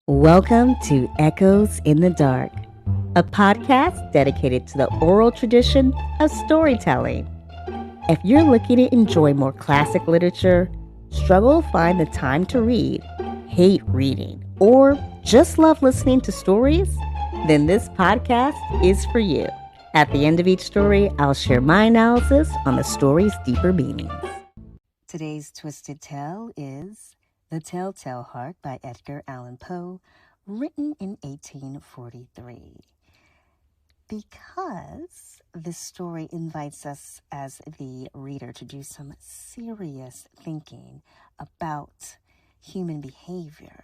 Welcome to Echoes in the Dark, a podcast dedicated to the oral tradition of storytelling. If you're looking to enjoy more classic literature, struggle to find the time to read, hate reading, or just love listening to stories, then this podcast is for you. At the end of each story, I'll share my analysis on the story's deeper meanings. Today's Twisted Tale is The Telltale Heart by Edgar Allan Poe, written in 1843. Because this story invites us as the reader to do some serious thinking about human behavior,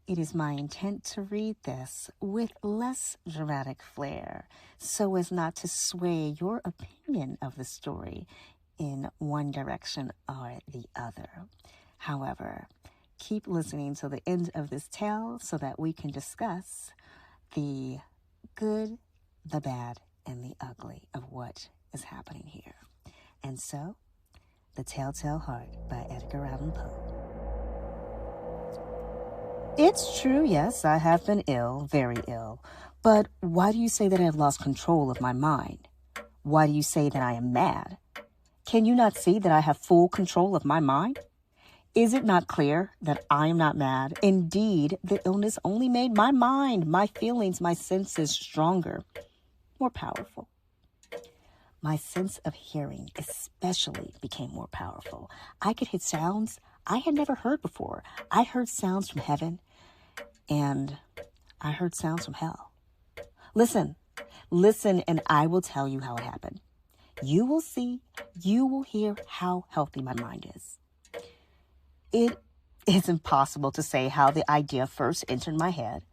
it is my intent to read this with less dramatic flair so as not to sway your opinion of the story in one direction or the other. However, keep listening till the end of this tale so that we can discuss the good, the bad, and the ugly of what is happening here. And so, The Telltale Heart by Edgar Allan Poe. It's true, yes, I have been ill, very ill. But why do you say that I have lost control of my mind? Why do you say that I am mad? Can you not see that I have full control of my mind? Is it not clear that I am not mad? Indeed, the illness only made my mind, my feelings, my senses stronger, more powerful. My sense of hearing especially became more powerful. I could hit sounds I had never heard before. I heard sounds from heaven, and I heard sounds from hell. Listen, and I will tell you how it happened. You will see, you will hear how healthy my mind is. It is impossible to say how the idea first entered my head.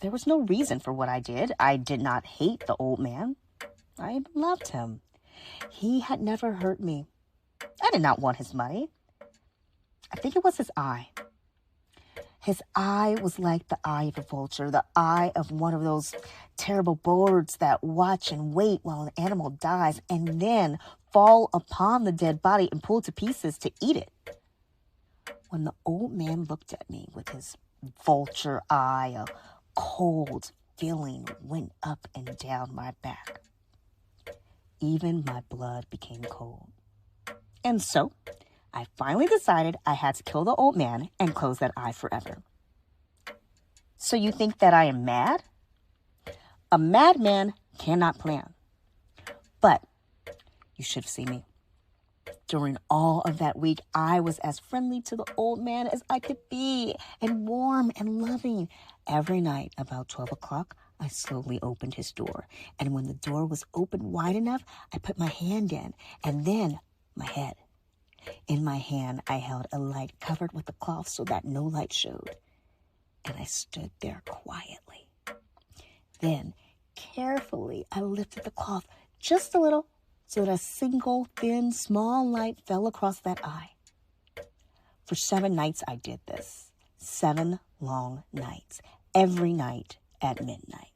There was no reason for what I did. I did not hate the old man. I even loved him. He had never hurt me. I did not want his money. I think it was his eye. His eye was like the eye of a vulture, the eye of one of those terrible birds that watch and wait while an animal dies and then fall upon the dead body and pull to pieces to eat it. When the old man looked at me with his vulture eye, a cold feeling went up and down my back. Even my blood became cold. And so, I finally decided I had to kill the old man and close that eye forever. So you think that I am mad? A madman cannot plan. But you should have seen me. During all of that week, I was as friendly to the old man as I could be, and warm and loving. Every night, about 12 o'clock, I slowly opened his door. And when the door was opened wide enough, I put my hand in, and then my head. In my hand, I held a light covered with a cloth so that no light showed. And I stood there quietly. Then, carefully, I lifted the cloth just a little so that a single, thin, small light fell across that eye. For 7 nights, I did this. 7 long nights. Every night at midnight.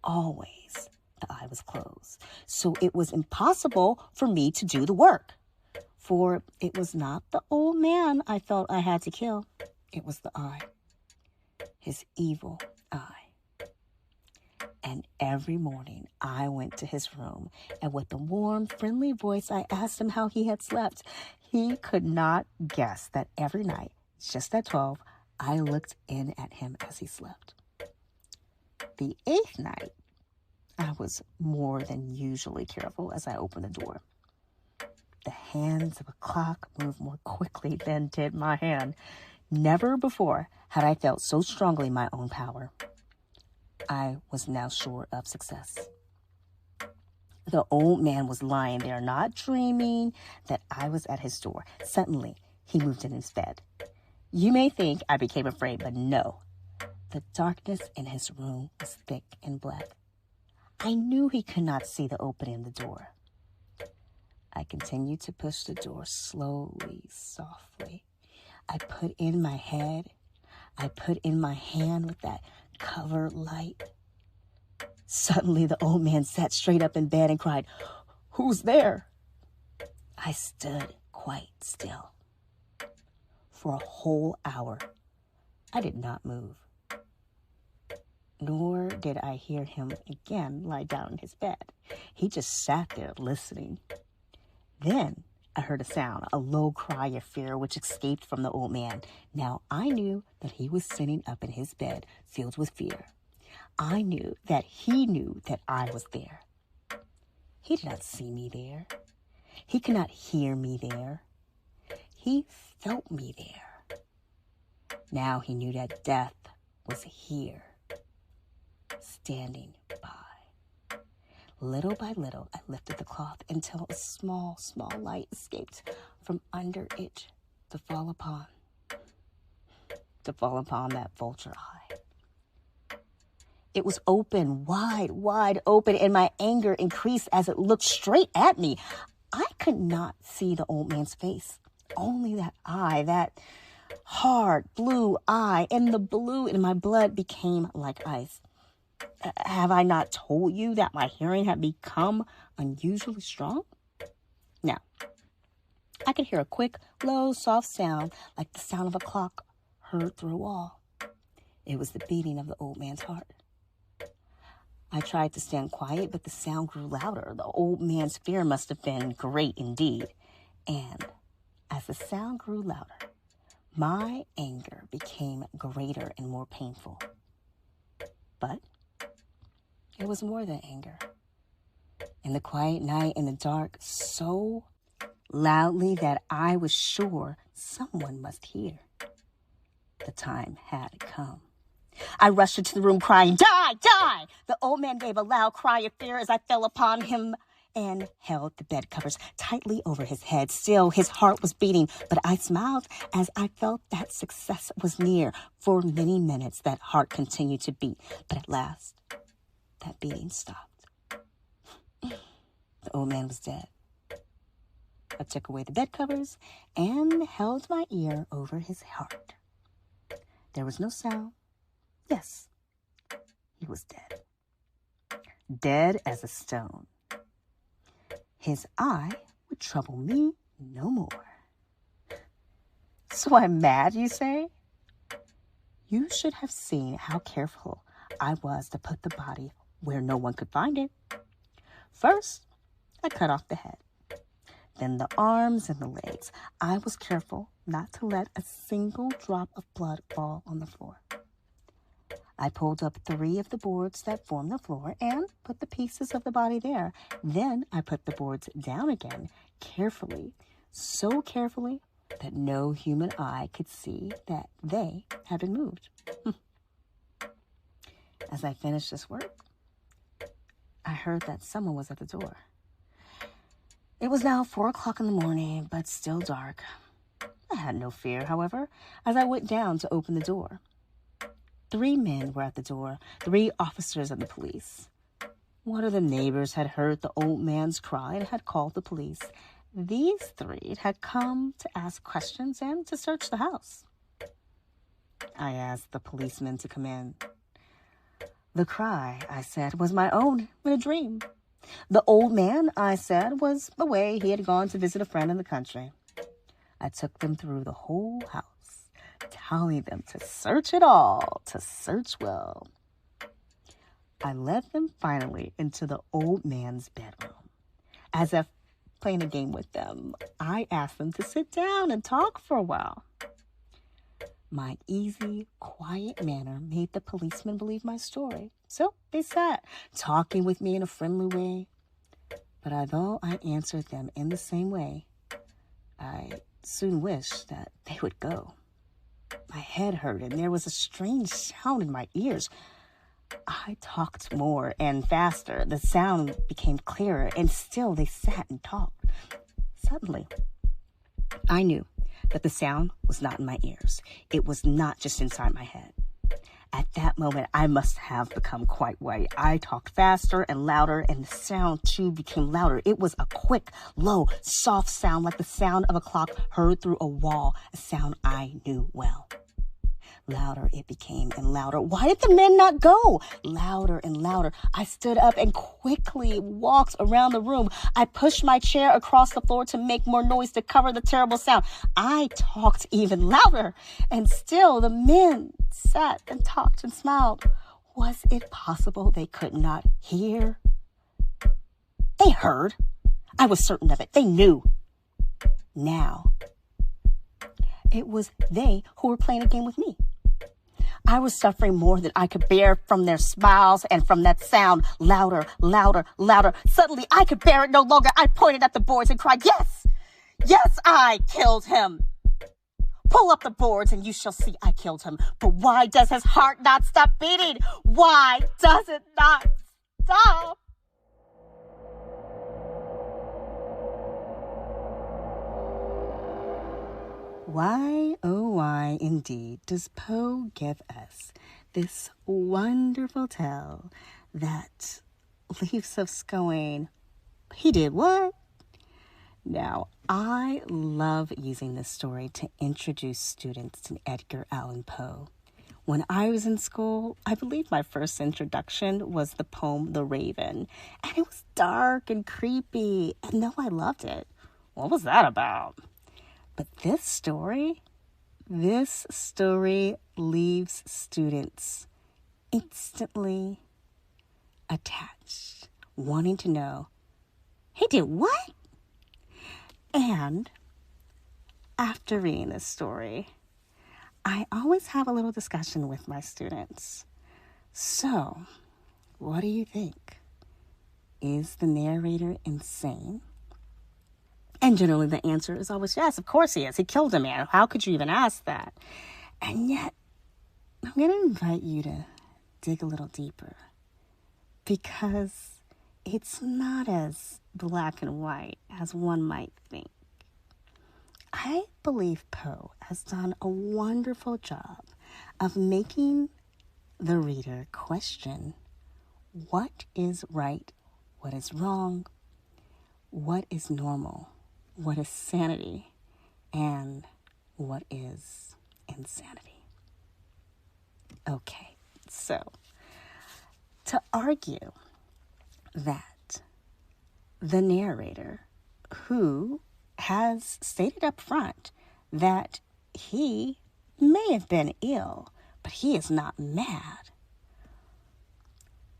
Always, the eye was closed. So it was impossible for me to do the work. For it was not the old man I felt I had to kill. It was the eye. His evil eye. And every morning I went to his room, and with a warm, friendly voice, I asked him how he had slept. He could not guess that every night, just at 12, I looked in at him as he slept. The 8th night, I was more than usually careful as I opened the door. The hands of a clock moved more quickly than did my hand. Never before had I felt so strongly my own power. I was now sure of success. The old man was lying there, not dreaming that I was at his door. Suddenly, he moved in his bed. You may think I became afraid, but no. The darkness in his room was thick and black. I knew he could not see the opening of the door. I continued to push the door slowly, softly. I put in my head. I put in my hand with that cover light. Suddenly, the old man sat straight up in bed and cried, "Who's there?" I stood quite still. For a whole hour, I did not move, nor did I hear him again lie down in his bed. He just sat there listening. Then I heard a sound, a low cry of fear which escaped from the old man. Now I knew that he was sitting up in his bed, filled with fear. I knew that he knew that I was there. He did not see me there. He could not hear me there. He felt me there. Now he knew that death was here, standing by. Little by little, I lifted the cloth until a small, small light escaped from under it to fall upon that vulture eye. It was open, wide, wide open, and my anger increased as it looked straight at me. I could not see the old man's face, only that eye, that hard blue eye, and the blue in my blood became like ice. Have I not told you that my hearing had become unusually strong? Now, I could hear a quick, low, soft sound like the sound of a clock heard through a wall. It was the beating of the old man's heart. I tried to stand quiet, but the sound grew louder. The old man's fear must have been great indeed. And as the sound grew louder, my anger became greater and more painful. But it was more than anger. In the quiet night, in the dark, so loudly that I was sure someone must hear. The time had come. I rushed into the room crying, "Die! Die!" The old man gave a loud cry of fear as I fell upon him and held the bed covers tightly over his head. Still, his heart was beating, but I smiled as I felt that success was near. For many minutes, that heart continued to beat, but at last, that beating stopped. The old man was dead. I took away the bed covers and held my ear over his heart. There was no sound. Yes, he was dead. Dead as a stone. His eye would trouble me no more. So I'm mad, you say? You should have seen how careful I was to put the body where no one could find it. First, I cut off the head, then the arms and the legs. I was careful not to let a single drop of blood fall on the floor. I pulled up 3 of the boards that formed the floor and put the pieces of the body there. Then I put the boards down again, carefully, so carefully that no human eye could see that they had been moved. As I finished this work, I heard that someone was at the door. It was now 4 o'clock in the morning, but still dark. I had no fear, however, as I went down to open the door. 3 men were at the door, 3 officers of the police. One of the neighbors had heard the old man's cry and had called the police. These 3 had come to ask questions and to search the house. I asked the policeman to come in. The cry, I said, was my own in a dream. The old man, I said, was away. He had gone to visit a friend in the country. I took them through the whole house, telling them to search it all, to search well. I led them finally into the old man's bedroom. As if playing a game with them, I asked them to sit down and talk for a while. My easy, quiet manner made the policemen believe my story. So they sat, talking with me in a friendly way. But although I answered them in the same way, I soon wished that they would go. My head hurt and there was a strange sound in my ears. I talked more and faster. The sound became clearer, and still they sat and talked. Suddenly, I knew that the sound was not in my ears. It was not just inside my head. At that moment, I must have become quite white. I talked faster and louder, and the sound, too, became louder. It was a quick, low, soft sound like the sound of a clock heard through a wall, a sound I knew well. Louder it became and louder. Why did the men not go? Louder and louder. I stood up and quickly walked around the room. I pushed my chair across the floor to make more noise to cover the terrible sound. I talked even louder, and still the men sat and talked and smiled. Was it possible they could not hear? They heard. I was certain of it. They knew. Now, it was they who were playing a game with me. I was suffering more than I could bear from their smiles and from that sound. Louder, louder, louder. Suddenly, I could bear it no longer. I pointed at the boards and cried, yes, yes, I killed him. Pull up the boards and you shall see I killed him. But why does his heart not stop beating? Why does it not stop? Why, oh why, indeed, does Poe give us this wonderful tale that leaves us going, he did what? Now, I love using this story to introduce students to Edgar Allan Poe. When I was in school, I believe my first introduction was the poem The Raven, and it was dark and creepy, and though I loved it, what was that about? But this story leaves students instantly attached, wanting to know, he did what? And after reading this story, I always have a little discussion with my students. So, what do you think? Is the narrator insane? And generally the answer is always, yes, of course he is. He killed a man. How could you even ask that? And yet, I'm going to invite you to dig a little deeper, because it's not as black and white as one might think. I believe Poe has done a wonderful job of making the reader question what is right, what is wrong, what is normal, what is sanity, and what is insanity. Okay, so to argue that the narrator, who has stated up front that he may have been ill, but he is not mad,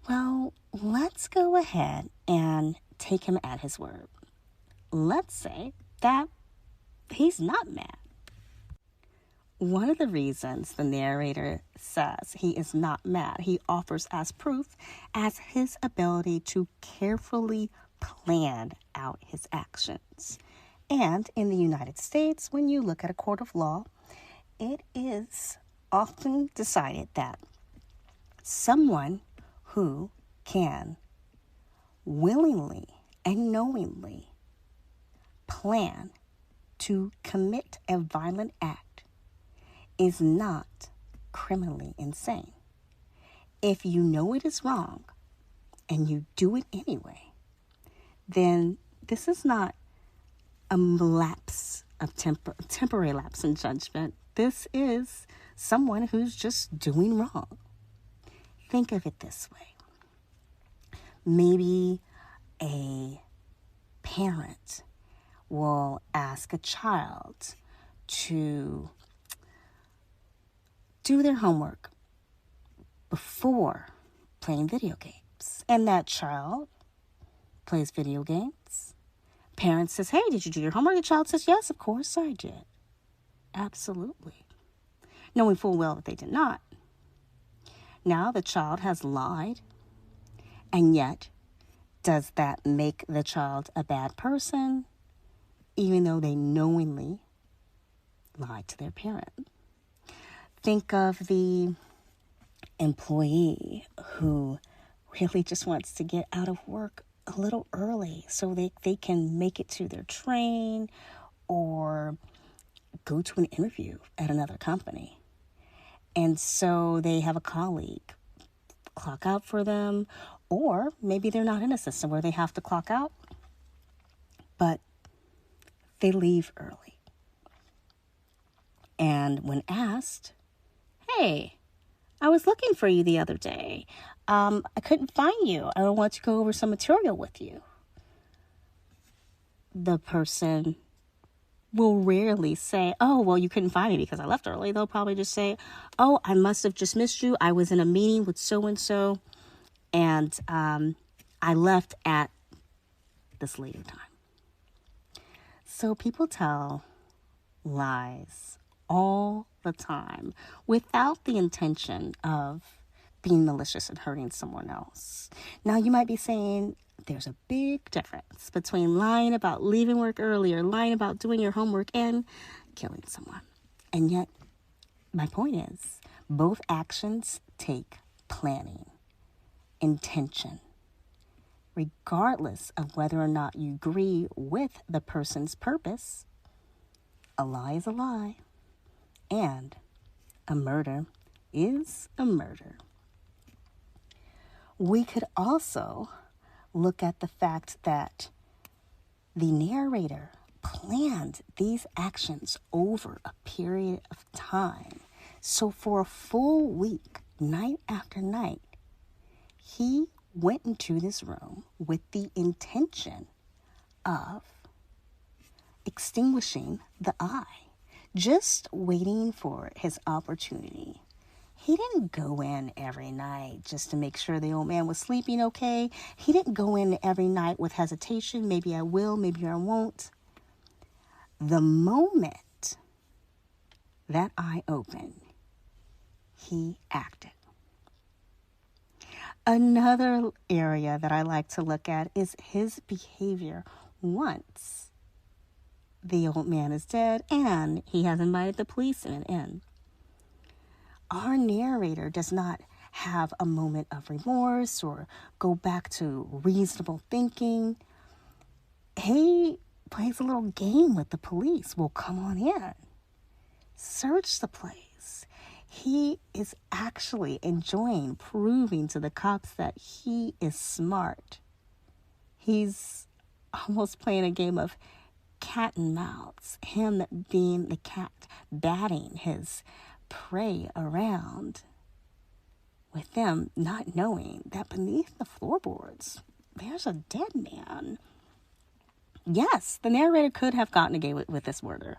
well, let's go ahead and take him at his word. Let's say that he's not mad. One of the reasons the narrator says he is not mad, he offers as proof as his ability to carefully plan out his actions. And in the United States, when you look at a court of law, it is often decided that someone who can willingly and knowingly plan to commit a violent act is not criminally insane. If you know it is wrong and you do it anyway, then this is not a lapse of temporary lapse in judgment. This is someone who's just doing wrong. Think of it this way. Maybe a parent will ask a child to do their homework before playing video games. And that child plays video games. Parent says, hey, did you do your homework? The child says, yes, of course I did. Absolutely. Knowing full well that they did not. Now the child has lied. And yet, does that make the child a bad person, even though they knowingly lied to their parent? Think of the employee who really just wants to get out of work a little early so they can make it to their train or go to an interview at another company. And so they have a colleague clock out for them, or maybe they're not in a system where they have to clock out, but they leave early. And when asked, Hey, I was looking for you the other day. I couldn't find you. I want to go over some material with you. The person will rarely say, oh, well, you couldn't find me because I left early. They'll probably just say, oh, I must have just missed you. I was in a meeting with so-and-so, and I left at this later time. So people tell lies all the time without the intention of being malicious and hurting someone else. Now, you might be saying there's a big difference between lying about leaving work early or lying about doing your homework and killing someone. And yet, my point is, both actions take planning, intention. Regardless of whether or not you agree with the person's purpose, a lie is a lie, and a murder is a murder. We could also look at the fact that the narrator planned these actions over a period of time. So for a full week, night after night, he went into this room with the intention of extinguishing the eye, just waiting for his opportunity. He didn't go in every night just to make sure the old man was sleeping okay. He didn't go in every night with hesitation. Maybe I will, maybe I won't. The moment that eye opened, he acted. Another area that I like to look at is his behavior once the old man is dead and he has invited the police in. Our narrator does not have a moment of remorse or go back to reasonable thinking. He plays a little game with the police. Well, come on in. Search the place. He is actually enjoying proving to the cops that he is smart. He's almost playing a game of cat and mouse, him being the cat, batting his prey around, with them not knowing that beneath the floorboards, there's a dead man. Yes, the narrator could have gotten away with this murder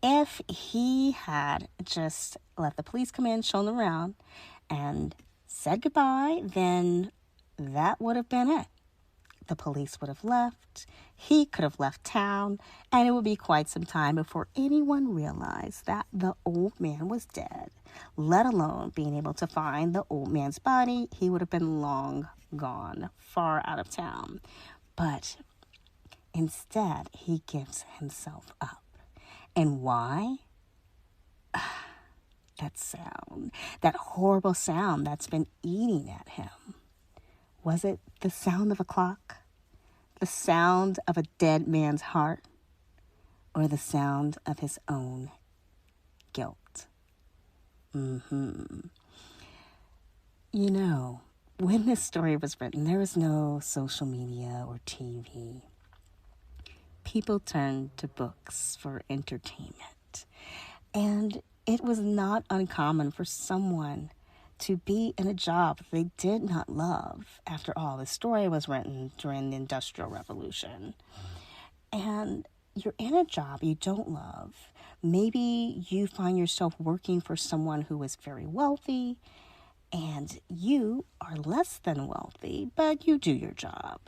if he had just let the police come in, shown them around, and said goodbye. Then that would have been it. The police would have left, he could have left town, and it would be quite some time before anyone realized that the old man was dead, let alone being able to find the old man's body. He would have been long gone, far out of town. But instead, he gives himself up. And why? That sound, that horrible sound that's been eating at him. Was it the sound of a clock? The sound of a dead man's heart? Or the sound of his own guilt? You know, when this story was written, there was no social media or TV. People turned to books for entertainment. And it was not uncommon for someone to be in a job they did not love. After all, the story was written during the Industrial Revolution. And you're in a job you don't love. Maybe you find yourself working for someone who is very wealthy, and you are less than wealthy, but you do your job.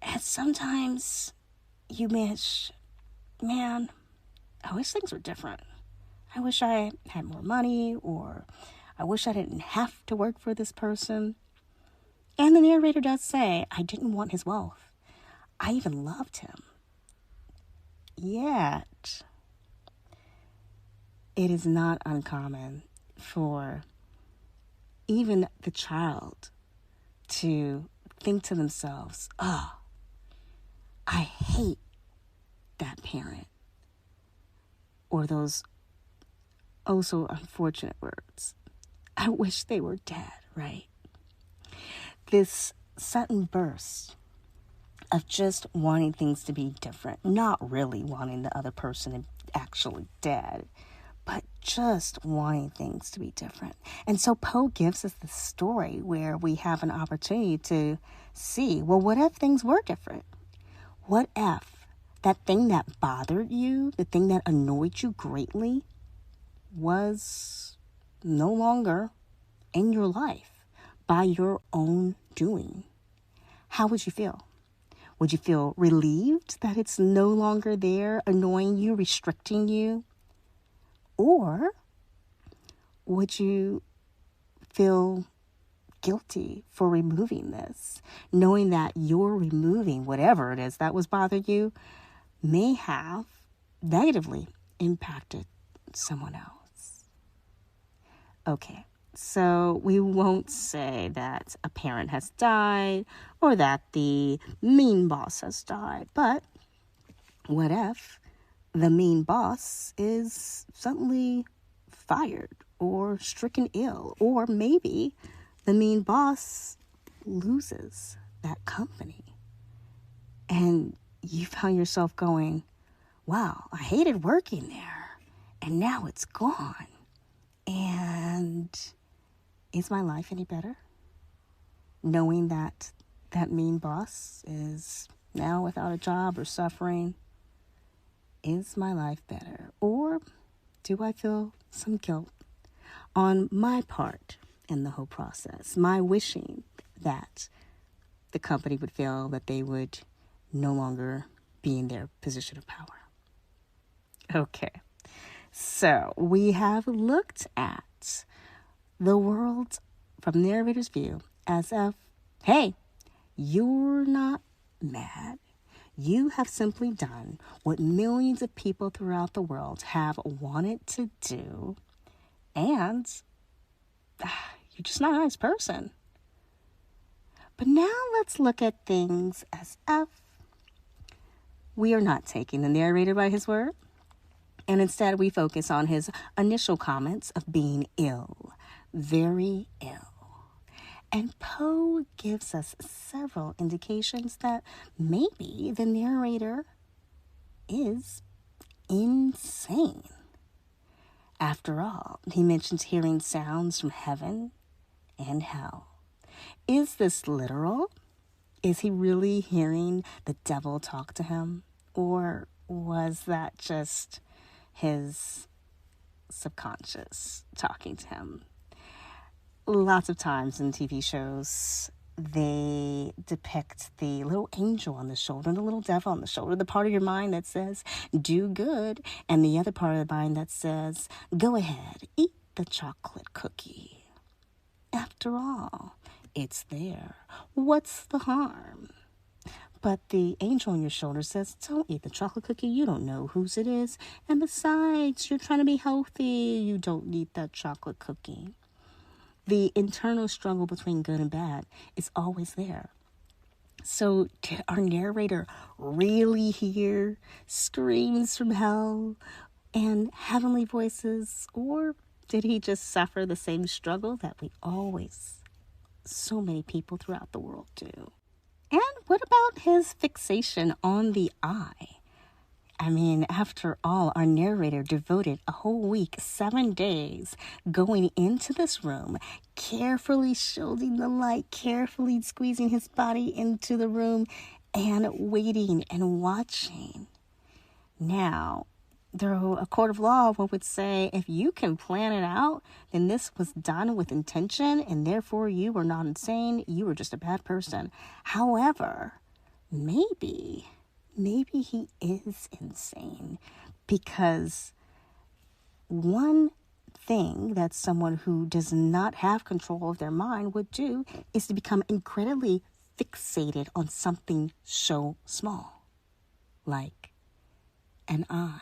And sometimes you wish, man, I wish things were different. I wish I had more money, or I wish I didn't have to work for this person. And the narrator does say, I didn't want his wealth. I even loved him. Yet, it is not uncommon for even the child to think to themselves, oh, I hate that parent. Or those oh so unfortunate words, I wish they were dead, right? This sudden burst of just wanting things to be different, not really wanting the other person actually dead, but just wanting things to be different. And so Poe gives us this story where we have an opportunity to see, well, what if things were different? What if that thing that bothered you, the thing that annoyed you greatly, was no longer in your life by your own doing? How would you feel? Would you feel relieved that it's no longer there, annoying you, restricting you? Or would you feel guilty for removing this, knowing that you're removing whatever it is that was bothering you may have negatively impacted someone else? Okay, so we won't say that a parent has died or that the mean boss has died, but what if the mean boss is suddenly fired or stricken ill, or maybe the mean boss loses that company and you found yourself going, wow, I hated working there and now it's gone. And is my life any better? Knowing that that mean boss is now without a job or suffering, is my life better? Or do I feel some guilt on my part in the whole process? My wishing that the company would feel that they would no longer be in their position of power. Okay, so we have looked at the world from the narrator's view as if, hey, you're not mad. You have simply done what millions of people throughout the world have wanted to do, and you're just not a nice person. But now let's look at things as if we are not taking the narrator by his word, and instead we focus on his initial comments of being ill, very ill. And Poe gives us several indications that maybe the narrator is insane. After all, he mentions hearing sounds from heaven and hell. Is this literal? Is he really hearing the devil talk to him? Or was that just his subconscious talking to him? Lots of times in TV shows, they depict the little angel on the shoulder, the little devil on the shoulder, the part of your mind that says, do good, and the other part of the mind that says, go ahead, eat the chocolate cookie. After all, it's there. What's the harm? But the angel on your shoulder says, don't eat the chocolate cookie. You don't know whose it is. And besides, you're trying to be healthy. You don't need that chocolate cookie. The internal struggle between good and bad is always there. So did our narrator really hear screams from hell and heavenly voices? Or did he just suffer the same struggle that so many people throughout the world do? And what about his fixation on the eye? I mean, after all, our narrator devoted a whole week, 7 days, going into this room, carefully shielding the light, carefully squeezing his body into the room, and waiting and watching. Now, through a court of law, one would say, if you can plan it out, then this was done with intention, and therefore you were not insane, you were just a bad person. However, maybe he is insane, because one thing that someone who does not have control of their mind would do is to become incredibly fixated on something so small, like an eye.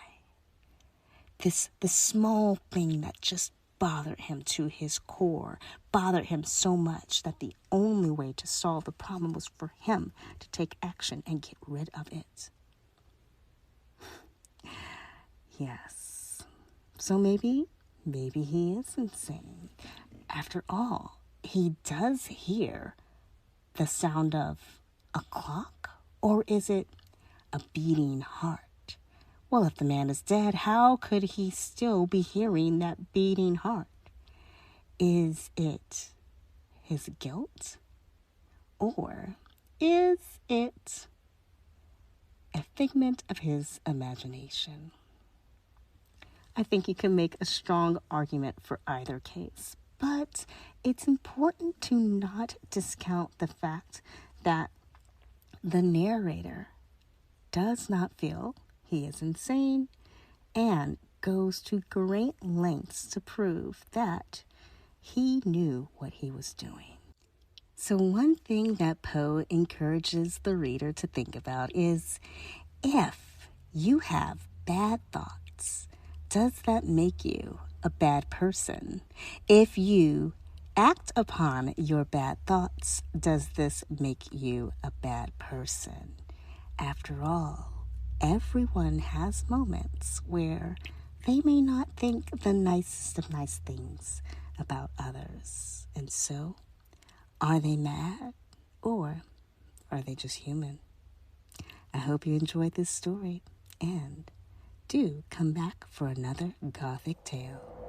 This small thing that just bothered him to his core, bothered him so much that the only way to solve the problem was for him to take action and get rid of it. Yes. So maybe he is insane. After all, he does hear the sound of a clock, or is it a beating heart? Well, if the man is dead, how could he still be hearing that beating heart? Is it his guilt? Or is it a figment of his imagination? I think you can make a strong argument for either case, but it's important to not discount the fact that the narrator does not feel he is insane and goes to great lengths to prove that he knew what he was doing. So one thing that Poe encourages the reader to think about is, if you have bad thoughts, does that make you a bad person? If you act upon your bad thoughts, does this make you a bad person? After all, everyone has moments where they may not think the nicest of nice things about others. And so, are they mad, or are they just human? I hope you enjoyed this story, and do come back for another Gothic tale.